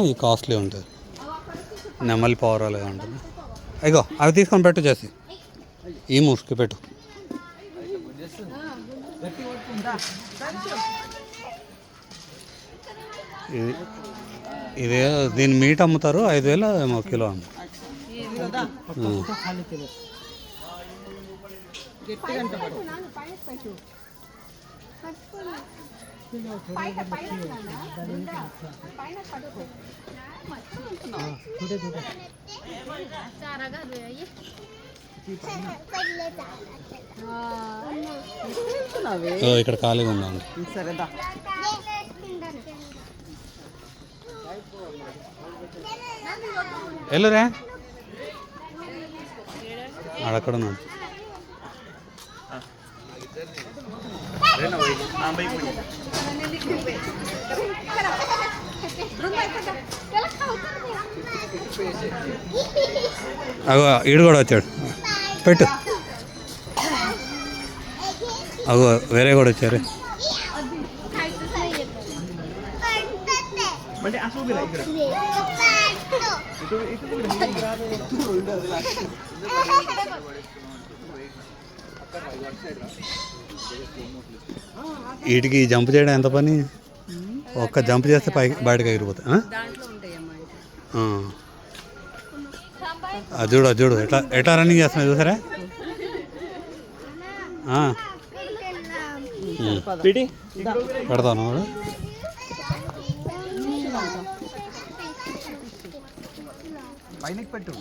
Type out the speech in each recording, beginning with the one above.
ఈ కాస్ట్లీ ఉంటుంది. నెమలి పౌరాలుగా ఉంటుంది. అయ్యో అవి తీసుకొని పెట్టు చేసి ఈ మూసుకి పెట్టు. ఇదే దీని మీట్ అమ్ముతారు 5,000 ఏమో కిలో అండి. ఇక్కడ ఖాళీగా ఉందండి. వెళ్ళురే అక్కడ ఉన్నాను. అగో ఈడు కూడా వచ్చాడు. పెట్టు. అగో వేరే కూడా వచ్చారు. వీటికి జంప్ చేయడం ఎంత పని? ఒక్క జంప్ చేస్తే పైకి బయటకు ఎగిరిపోతాయి. అది చూడు అది చూడు ఎట్లా ఎట్లా రన్నింగ్ చేస్తున్నాయి చూసారా? పెడతాను వాడు. పెట్టు.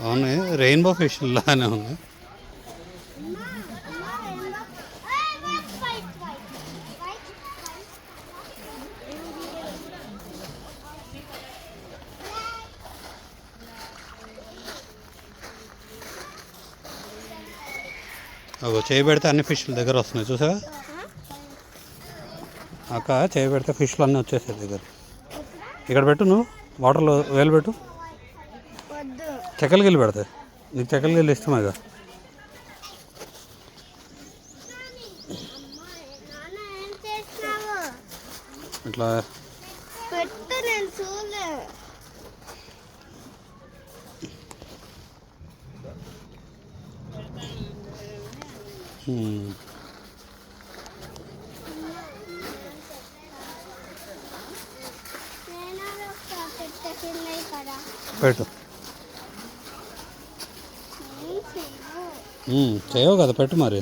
అవును రెయిన్బో ఫిష్ లానే ఉంది. చేయి పెడితే అన్ని ఫిష్లు దగ్గర వస్తున్నాయి చూసావా అక్క? చేయి పెడితే ఫిష్లు అన్నీ వచ్చేసాయి దగ్గర. ఇక్కడ పెట్టు, నువ్వు వాటర్లో వేలు పెట్టు. చెక్కలగిల్లి పెడతాయి. నీకు చెక్కలగిల్లి ఇష్టమేగా? ఇట్లా పెట్టు. చేయవు కదా, పెట్టు మరి.